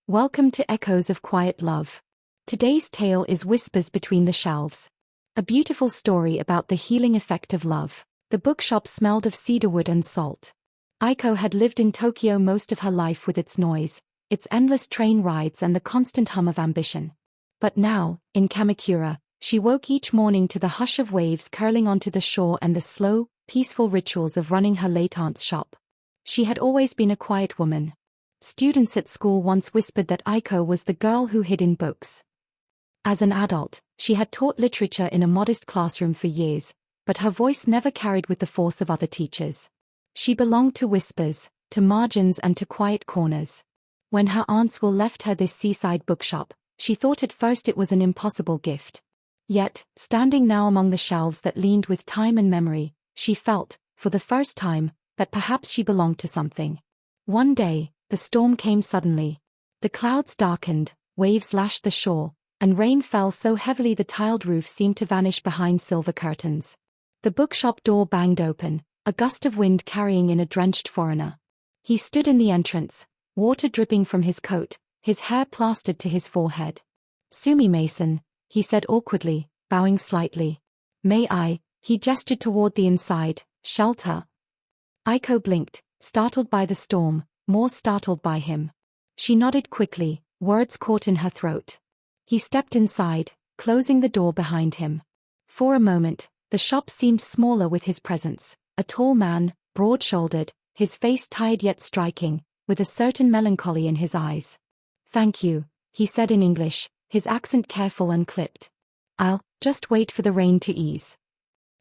Welcome to Echoes of Quiet Love. Today's tale is Whispers Between the Shelves. A beautiful story about the healing effect of love. The bookshop smelled of cedarwood and salt. Aiko had lived in Tokyo most of her life with its noise, its endless train rides and the constant hum of ambition. But now, in Kamakura, she woke each morning to the hush of waves curling onto the shore and the slow, peaceful rituals of running her late aunt's shop. She had always been a quiet woman. Students at school once whispered that Aiko was the girl who hid in books. As an adult, she had taught literature in a modest classroom for years, but her voice never carried with the force of other teachers. She belonged to whispers, to margins and to quiet corners. When her aunts left her this seaside bookshop, she thought at first it was an impossible gift. Yet, standing now among the shelves that leaned with time and memory, she felt, for the first time, that perhaps she belonged to something. One day, the storm came suddenly. The clouds darkened, waves lashed the shore, and rain fell so heavily the tiled roof seemed to vanish behind silver curtains. The bookshop door banged open, a gust of wind carrying in a drenched foreigner. He stood in the entrance, water dripping from his coat, his hair plastered to his forehead. "Sumimasen," he said awkwardly, bowing slightly. "May I?" He gestured toward the inside, "shelter?" Aiko blinked, startled by the storm, more startled by him. She nodded quickly, words caught in her throat. He stepped inside, closing the door behind him. For a moment, the shop seemed smaller with his presence, a tall man, broad-shouldered, his face tired yet striking, with a certain melancholy in his eyes. "Thank you," he said in English, his accent careful and clipped. "I'll just wait for the rain to ease."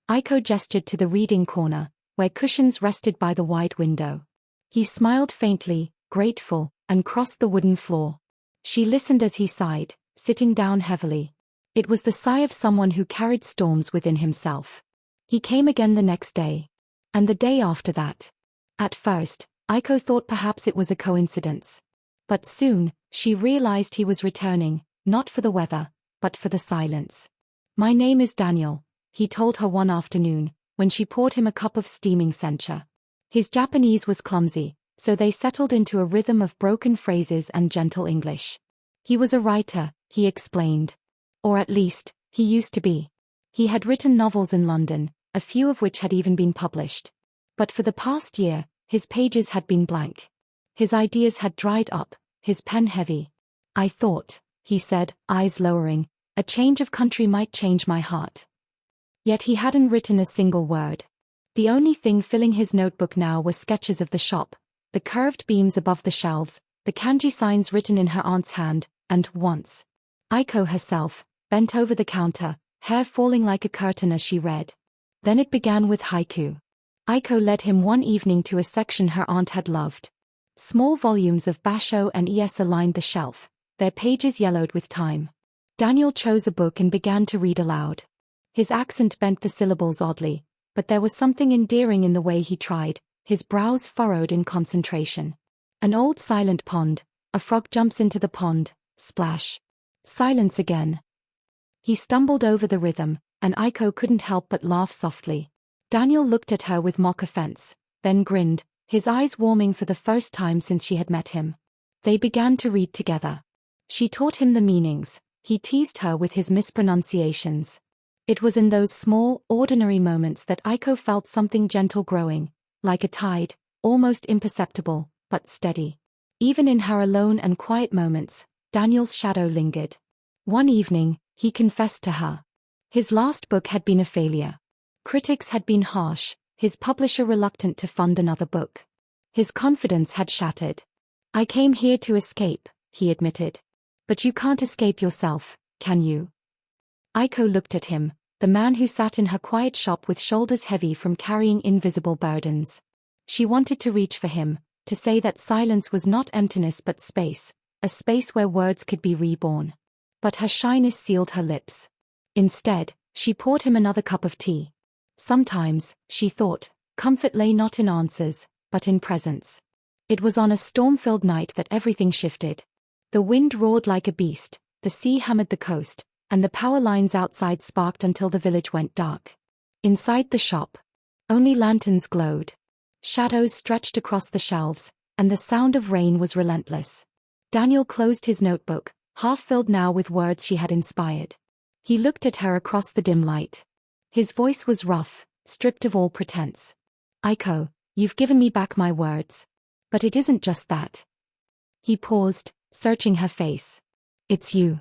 Aiko gestured to the reading corner, where cushions rested by the wide window. He smiled faintly, grateful, and crossed the wooden floor. She listened as he sighed, sitting down heavily. It was the sigh of someone who carried storms within himself. He came again the next day. And the day after that. At first, Aiko thought perhaps it was a coincidence. But soon, she realized he was returning, not for the weather, but for the silence. "My name is Daniel," he told her one afternoon, when she poured him a cup of steaming sencha. His Japanese was clumsy, so they settled into a rhythm of broken phrases and gentle English. He was a writer, he explained. Or at least, he used to be. He had written novels in London, a few of which had even been published. But for the past year, his pages had been blank. His ideas had dried up, his pen heavy. "I thought," he said, eyes lowering, "a change of country might change my heart." Yet he hadn't written a single word. The only thing filling his notebook now were sketches of the shop, the curved beams above the shelves, the kanji signs written in her aunt's hand, and once, Aiko herself, bent over the counter, hair falling like a curtain as she read. Then it began with haiku. Aiko led him one evening to a section her aunt had loved. Small volumes of basho and iesa lined the shelf, their pages yellowed with time. Daniel chose a book and began to read aloud. His accent bent the syllables oddly, but there was something endearing in the way he tried, his brows furrowed in concentration. "An old silent pond, a frog jumps into the pond, splash. Silence again." He stumbled over the rhythm, and Aiko couldn't help but laugh softly. Daniel looked at her with mock offense, then grinned, his eyes warming for the first time since she had met him. They began to read together. She taught him the meanings, he teased her with his mispronunciations. It was in those small, ordinary moments that Aiko felt something gentle growing, like a tide, almost imperceptible, but steady. Even in her alone and quiet moments, Daniel's shadow lingered. One evening, he confessed to her. His last book had been a failure. Critics had been harsh, his publisher reluctant to fund another book. His confidence had shattered. "I came here to escape," he admitted. "But you can't escape yourself, can you?" Aiko looked at him, the man who sat in her quiet shop with shoulders heavy from carrying invisible burdens. She wanted to reach for him, to say that silence was not emptiness but space, a space where words could be reborn. But her shyness sealed her lips. Instead, she poured him another cup of tea. Sometimes, she thought, comfort lay not in answers, but in presence. It was on a storm-filled night that everything shifted. The wind roared like a beast, the sea hammered the coast, and the power lines outside sparked until the village went dark. Inside the shop, only lanterns glowed. Shadows stretched across the shelves, and the sound of rain was relentless. Daniel closed his notebook, half filled now with words she had inspired. He looked at her across the dim light. His voice was rough, stripped of all pretense. Aiko, you've given me back my words. But it isn't just that. He paused, searching her face. It's you.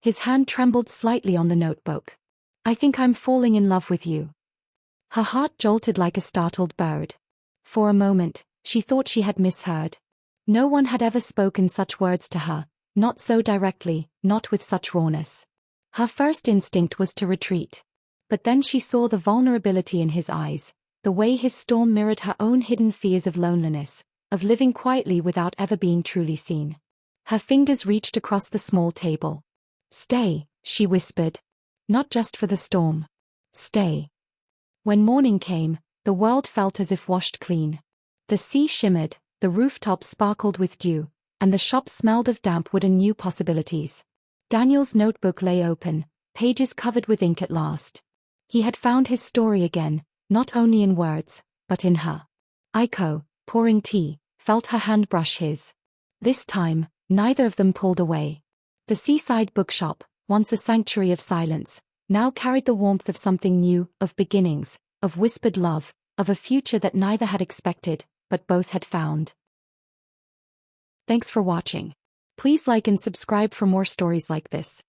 His hand trembled slightly on the notebook. I think I'm falling in love with you. Her heart jolted like a startled bird. For a moment, she thought she had misheard. No one had ever spoken such words to her, not so directly, not with such rawness. Her first instinct was to retreat. But then she saw the vulnerability in his eyes, the way his storm mirrored her own hidden fears of loneliness, of living quietly without ever being truly seen. Her fingers reached across the small table. Stay, she whispered. Not just for the storm. Stay. When morning came, the world felt as if washed clean. The sea shimmered, the rooftops sparkled with dew, and the shop smelled of damp wood and new possibilities. Daniel's notebook lay open, pages covered with ink at last. He had found his story again, not only in words, but in her. Aiko, pouring tea, felt her hand brush his. This time, neither of them pulled away. The seaside bookshop, once a sanctuary of silence, now carried the warmth of something new, of beginnings, of whispered love, of a future that neither had expected, but both had found. Thanks for watching. Please like and subscribe for more stories like this.